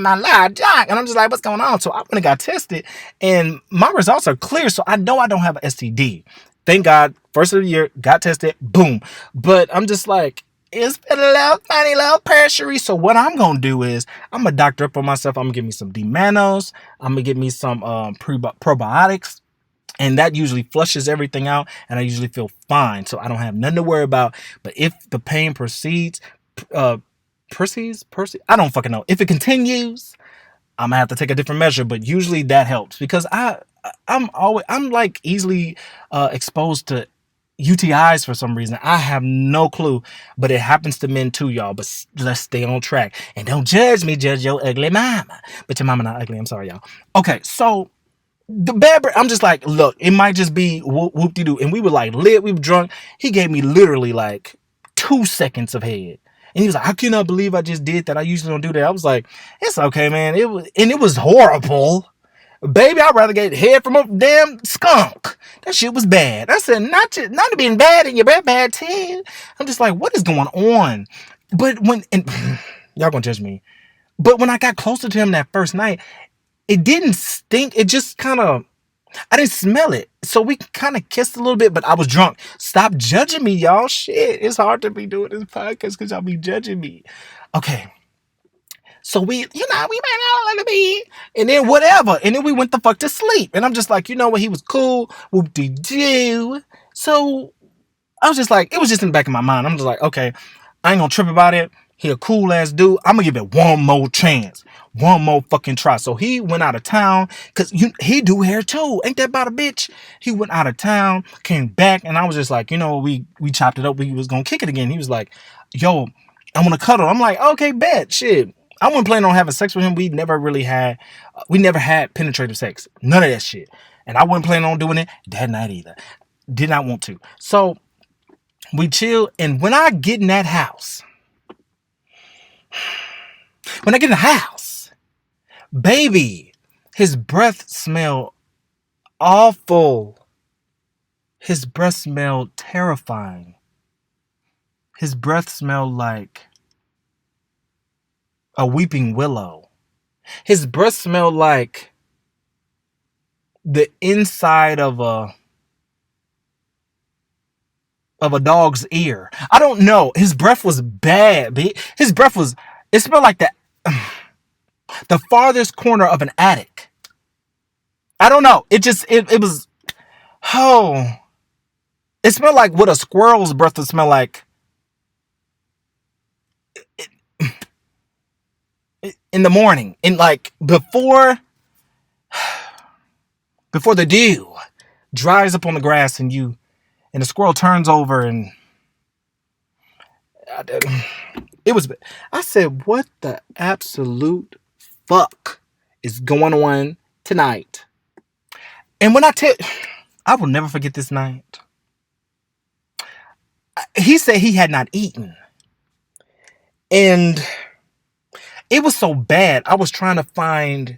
my lower jaw, and I'm just like, what's going on? So I went and got tested, and my results are clear, so I know I don't have an STD. Thank God. First of the year, got tested, boom. But I'm just like, it's been a little funny, little pressury. So what I'm gonna do is I'm gonna doctor up on myself. I'm gonna give me some D-Manos. I'm gonna get me some probiotics. And that usually flushes everything out, and I usually feel fine. So I don't have nothing to worry about. But if the pain proceeds, I don't fucking know. If it continues, I'm gonna have to take a different measure. But usually that helps, because I'm like easily exposed to UTIs for some reason. I have no clue, but it happens to men too, y'all. But let's stay on track, and don't judge me. Judge your ugly mama, but your mama not ugly. I'm sorry, y'all. Okay, so the bad breath, I'm just like, look, it might just be whoop-de-doo. And we were like lit, we were drunk. He gave me literally like 2 seconds of head. And he was like, I cannot believe I just did that. I usually don't do that. I was like, it's okay, man. It was horrible. Baby, I'd rather get head from a damn skunk. That shit was bad. I said, not to being bad in your bad too. I'm just like, what is going on? But y'all gonna judge me. But when I got closer to him that first night, it didn't stink. It just kind of, I didn't smell it. So we kind of kissed a little bit, but I was drunk. Stop judging me, y'all. Shit, it's hard to be doing this podcast because y'all be judging me. Okay. So we made out a little bit, and then whatever. And then we went the fuck to sleep. And I'm just like, you know what? He was cool. Whoop-de-doo. So I was just like, it was just in the back of my mind. I'm just like, okay, I ain't gonna trip about it. He a cool ass dude. I'm gonna give it one more chance. One more fucking try. So he went out of town, because he do hair too. Ain't that about a bitch? He went out of town, came back, and I was just like, we chopped it up. We was gonna kick it again. He was like, yo, I want to cuddle. I'm like, okay, bet. Shit. I wasn't planning on having sex with him. We never had penetrative sex. None of that shit. And I wasn't planning on doing it that night either. Did not want to. So we chill, and when I get in that house, baby, his breath smelled awful. His breath smelled terrifying. His breath smelled like a weeping willow. His breath smelled like the inside of a dog's ear. I don't know. His breath was bad. It smelled like the farthest corner of an attic. I don't know. It was, it smelled like what a squirrel's breath would smell like. in the morning, and like before the dew dries up on the grass, and the squirrel turns over, and it was. I said, "What the absolute fuck is going on tonight?" And when I will never forget this night. He said he had not eaten, and it was so bad. I was trying to find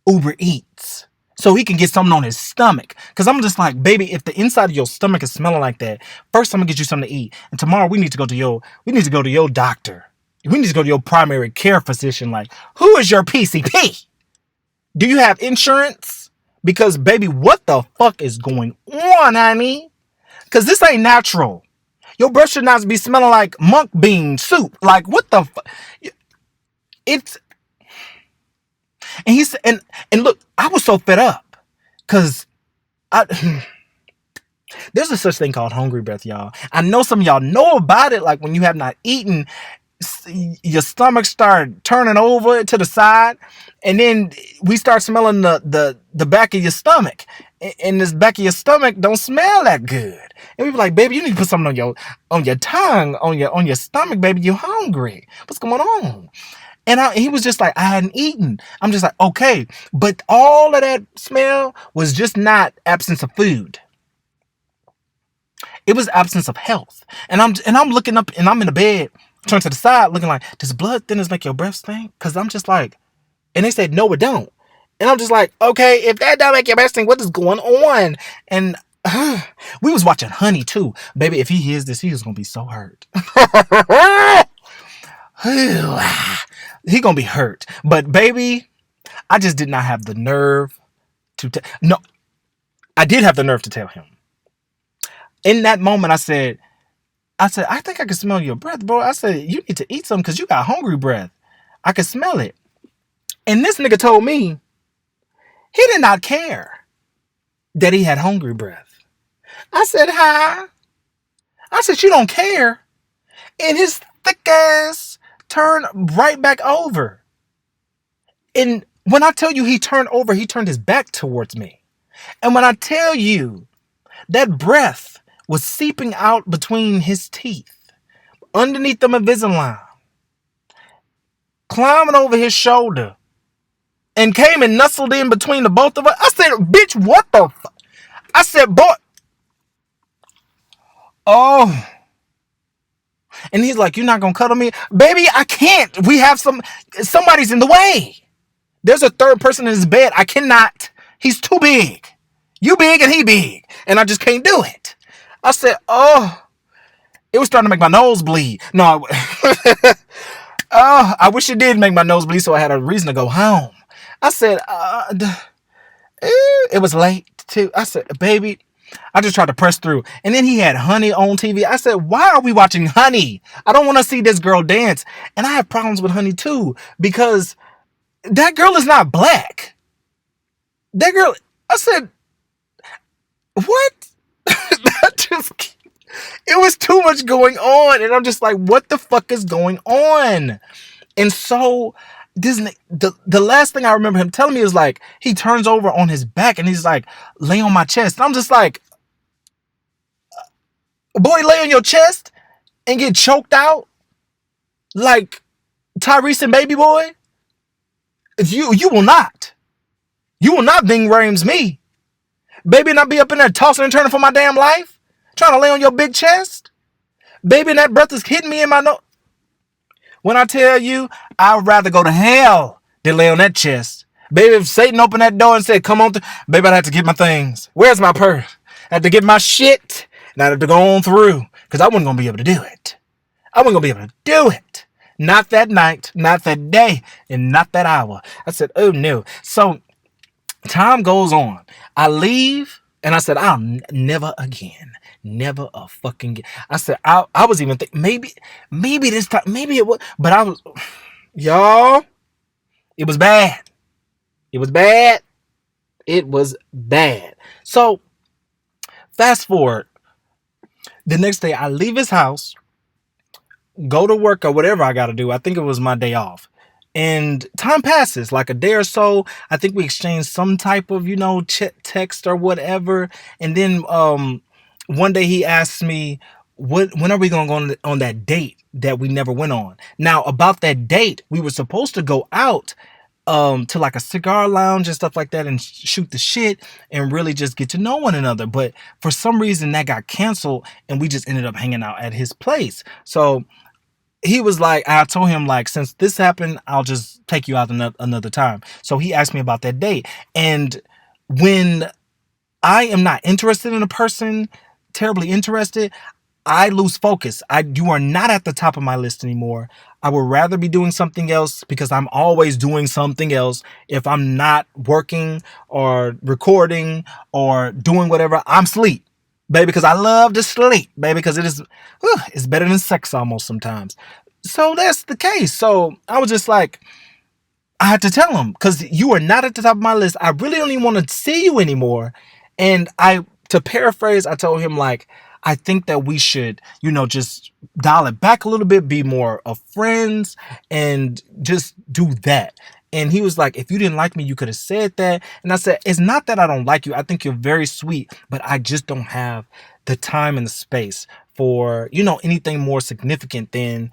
Uber Eats so he can get something on his stomach. Because I'm just like, baby, if the inside of your stomach is smelling like that, first I'm gonna get you something to eat. And tomorrow we need to go to your doctor. We need to go to your primary care physician. Like, who is your PCP? Do you have insurance? Because, baby, what the fuck is going on, honey? Because this ain't natural. Your breath should not be smelling like monk bean soup. Like, what the fuck? It's... And he said, and look, I was so fed up. Because there's a such thing called hungry breath, y'all. I know some of y'all know about it. Like, when you have not eaten, your stomach start turning over to the side, and then we start smelling the back of your stomach, and this back of your stomach don't smell that good. And we be like, baby, you need to put something on your tongue, on your stomach, baby. You're hungry. What's going on? And he was just like, I hadn't eaten. I'm just like, okay, but all of that smell was just not absence of food. It was absence of health. And I'm looking up, and I'm in the bed, turned to the side, looking like, does blood thinners make your breath stink? Because I'm just like, and they said, no, it don't. And I'm just like, okay, if that don't make your breath stink, what is going on? And we was watching Honey too. Baby, if he hears this, he is going to be so hurt. He going to be hurt. But baby, I just did not have the nerve to no, I did have the nerve to tell him. In that moment, I said, I think I can smell your breath, bro. I said, you need to eat something because you got hungry breath. I can smell it. And this nigga told me he did not care that he had hungry breath. I said, hi. I said, you don't care. And his thick ass turned right back over. And when I tell you he turned over, he turned his back towards me. And when I tell you that breath was seeping out between his teeth, underneath the Invisalign, climbing over his shoulder, and came and nestled in between the both of us. I said, bitch, what the fuck? I said, boy. Oh. And he's like, you're not going to cuddle me? Baby, I can't. We have somebody's in the way. There's a third person in his bed. I cannot. He's too big. You big and he big. And I just can't do it. I said, oh. It was starting to make my nose bleed. No. I wish it did make my nose bleed so I had a reason to go home. I said, it was late too. I said, baby, I just tried to press through. And then he had Honey on TV. I said, why are we watching Honey? I don't want to see this girl dance. And I have problems with Honey too, because that girl is not black. That girl, I said, what? It was too much going on. And I'm just like, what the fuck is going on? And so the last thing I remember him telling me is like, he turns over on his back and he's like, lay on my chest. And I'm just like, boy, lay on your chest and get choked out like Tyrese and Baby Boy? You will not. You will not Bing Rames me. Baby, and I be up in there tossing and turning for my damn life, trying to lay on your big chest. Baby, and that breath is hitting me in my nose. When I tell you, I'd rather go to hell than lay on that chest. Baby, if Satan opened that door and said, come on, baby, I'd have to get my things. Where's my purse? I had to get my shit, and I had to go on through, because I wasn't going to be able to do it. I wasn't going to be able to do it. Not that night, not that day, and not that hour. I said, oh, no. So time goes on. I leave, and I said, I'll never again. Never a fucking... I said, I was even thinking, maybe this time, maybe it was... But I was... Y'all, it was bad. It was bad. It was bad. So, fast forward. The next day, I leave his house, go to work or whatever I got to do. I think it was my day off. And time passes, like a day or so. I think we exchanged some type of, text or whatever. And then one day he asked me, when are we going to go on that date that we never went on? Now, about that date, we were supposed to go out to like a cigar lounge and stuff like that and shoot the shit and really just get to know one another. But for some reason that got canceled and we just ended up hanging out at his place. So he was like, I told him, like, since this happened, I'll just take you out another time. So he asked me about that date. And when I am not interested in a person, terribly interested, I lose focus. You are not at the top of my list anymore. I would rather be doing something else because I'm always doing something else. If I'm not working or recording or doing whatever, I'm asleep, baby, because I love to sleep, baby, because it's better than sex almost sometimes. So that's the case. So I was just like, I had to tell him, because you are not at the top of my list. I really don't even want to see you anymore. And to paraphrase, I told him, like, I think that we should, just dial it back a little bit, be more of friends, and just do that. And he was like, if you didn't like me, you could have said that. And I said, it's not that I don't like you. I think you're very sweet, but I just don't have the time and the space for, anything more significant than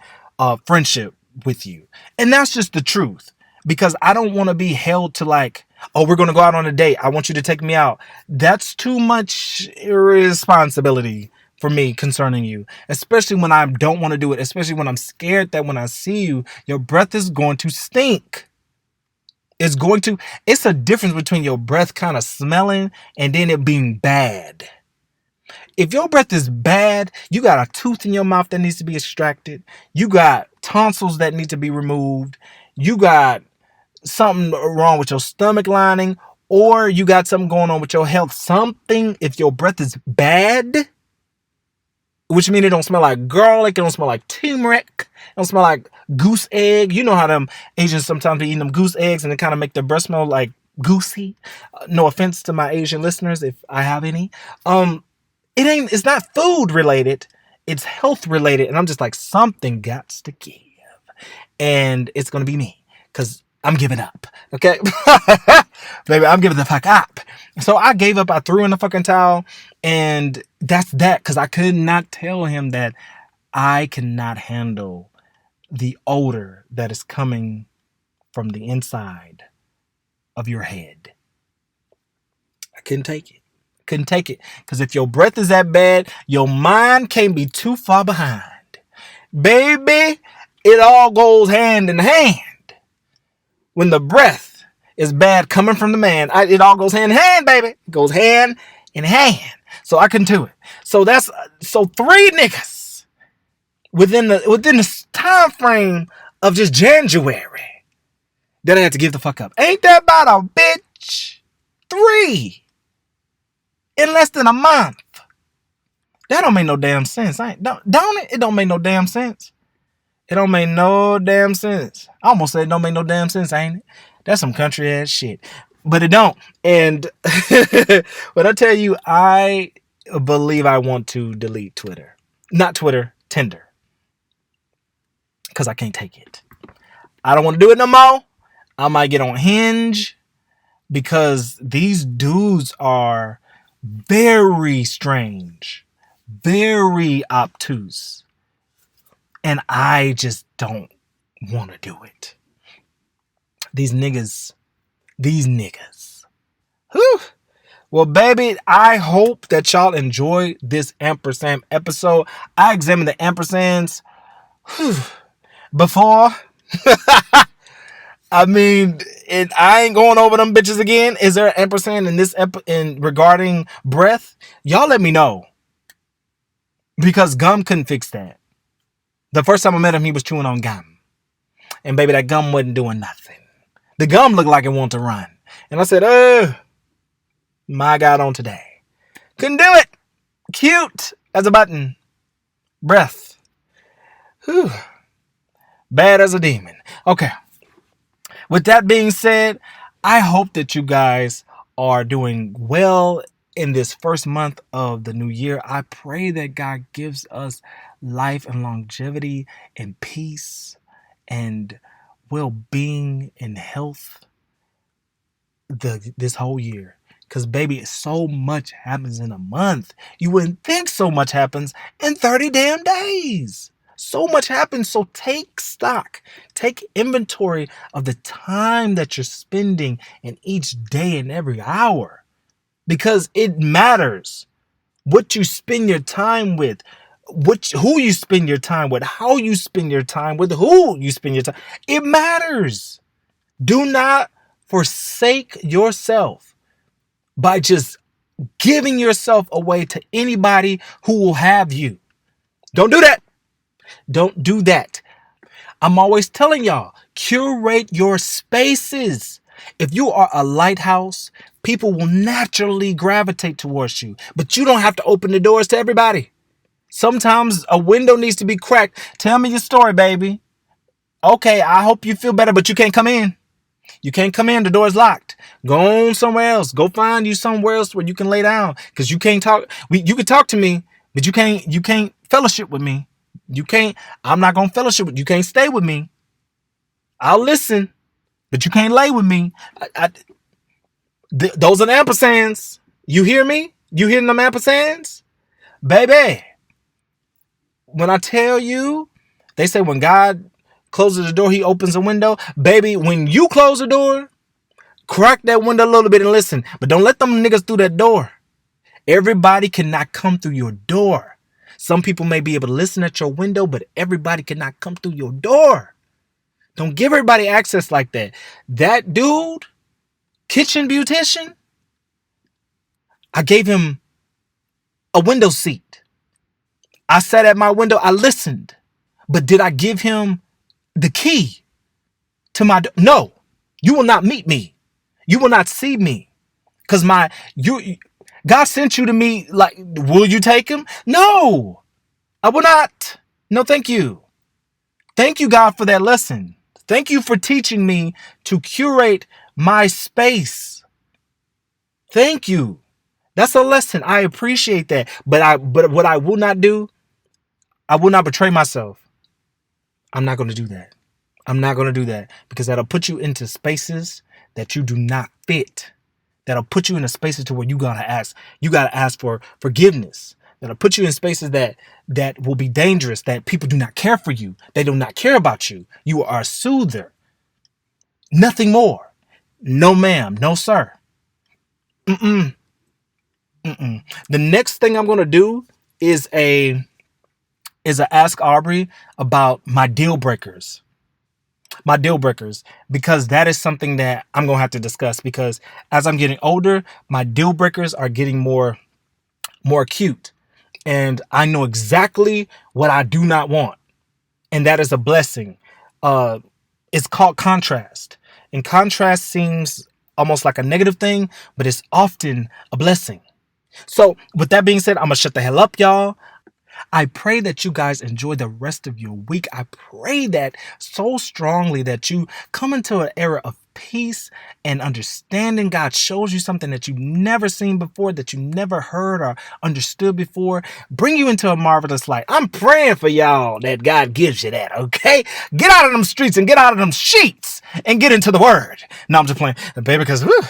friendship with you. And that's just the truth, because I don't want to be held to, like, oh, we're going to go out on a date, I want you to take me out. That's too much irresponsibility for me concerning you, especially when I don't want to do it, especially when I'm scared that when I see you, your breath is going to stink. It's a difference between your breath kind of smelling and then it being bad. If your breath is bad, you got a tooth in your mouth that needs to be extracted. You got tonsils that need to be removed. You got something wrong with your stomach lining, or you got something going on with your health. Something, if your breath is bad, which means it don't smell like garlic, it don't smell like turmeric, it don't smell like goose egg. You know how them Asians sometimes be eating them goose eggs and it kind of make their breath smell like goosey. No offense to my Asian listeners if I have any. It's not food related, it's health related. And I'm just like, something gots to give. And it's going to be me, because I'm giving up. Okay? Baby, I'm giving the fuck up. So I gave up. I threw in the fucking towel. And that's that. Because I could not tell him that I cannot handle the odor that is coming from the inside of your head. I couldn't take it. Because if your breath is that bad, your mind can't be too far behind. Baby, it all goes hand in hand. When the breath is bad coming from the man, it all goes hand in hand, baby. It goes hand in hand. So I couldn't do it. So 3 niggas within the time frame of just January that I had to give the fuck up. Ain't that about a bitch? 3 in less than a month. That don't make no damn sense. Don't it? It don't make no damn sense. It don't make no damn sense. I almost said it don't make no damn sense, ain't it? That's some country ass shit. But it don't. And but I tell you, I believe I want to delete Twitter. Not Twitter, Tinder. Because I can't take it. I don't want to do it no more. I might get on Hinge, because these dudes are very strange, very obtuse. And I just don't want to do it. These niggas. Whew. Well, baby, I hope that y'all enjoy this Ampersand episode. I examined the ampersands before. I mean, I ain't going over them bitches again. Is there an ampersand in this regarding breath? Y'all let me know. Because gum couldn't fix that. The first time I met him, he was chewing on gum. And baby, that gum wasn't doing nothing. The gum looked like it wanted to run. And I said, oh, my God, on today. Couldn't do it. Cute as a button. Breath. Whew. Bad as a demon. Okay. With that being said, I hope that you guys are doing well in this first month of the new year. I pray that God gives us life and longevity and peace and well-being and health this whole year. Because, baby, so much happens in a month. You wouldn't think so much happens in 30 damn days. So much happens. So take stock. Take inventory of the time that you're spending in each day and every hour. Because it matters what you spend your time with, who you spend your time with, how you spend your time with, who you spend your time. It matters. Do not forsake yourself by just giving yourself away to anybody who will have you. Don't do that. Don't do that. I'm always telling y'all, curate your spaces. If you are a lighthouse, people will naturally gravitate towards you, but you don't have to open the doors to everybody. Sometimes a window needs to be cracked. Tell me your story, baby. Okay, I hope you feel better, but you can't come in. You can't come in. The door's locked. Go on somewhere else. Go find you somewhere else where you can lay down, because you can't talk. You can talk to me, but you can't fellowship with me. You can't. I'm not gonna fellowship with you. You can't stay with me. I'll listen, but you can't lay with me. Those are the ampersands. You hear me? You hearing them ampersands? Baby, when I tell you, they say when God closes the door, he opens a window. Baby, when you close the door, crack that window a little bit and listen. But don't let them niggas through that door. Everybody cannot come through your door. Some people may be able to listen at your window, but everybody cannot come through your door. Don't give everybody access like that. That dude, kitchen beautician, I gave him a window seat. I sat at my window. I listened. But did I give him the key to my door? No. You will not meet me. You will not see me. Because God sent you to me. Like, will you take him? No. I will not. No, thank you. Thank you, God, for that lesson. Thank you for teaching me to curate my space. Thank you. That's a lesson. I appreciate that. But what I will not do, I will not betray myself. I'm not going to do that. I'm not going to do that, because that'll put you into spaces that you do not fit. That'll put you in spaces to where you gotta ask for forgiveness. That'll put you in spaces that will be dangerous, that people do not care for you. They do not care about you. You are a soother. Nothing more. No ma'am. No sir. The next thing I'm gonna do is a ask Aubri about my deal breakers. Because that is something that I'm going to have to discuss, because as I'm getting older, my deal breakers are getting more acute, and I know exactly what I do not want. And that is a blessing. It's called contrast, and contrast seems almost like a negative thing, but it's often a blessing. So with that being said, I'm going to shut the hell up, y'all. I pray that you guys enjoy the rest of your week. I pray that so strongly that you come into an era of peace and understanding. God shows you something that you've never seen before, that you never heard or understood before. Bring you into a marvelous light. I'm praying for y'all that God gives you that, okay? Get out of them streets and get out of them sheets and get into the word. No, I'm just playing, baby, because whew.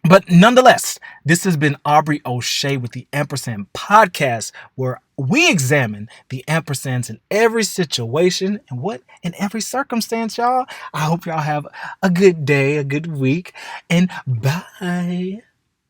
But nonetheless, this has been Aubri Oshae with the Ampersand Podcast, where we examine the ampersands in every situation and in every circumstance, y'all. I hope y'all have a good day, a good week, and bye.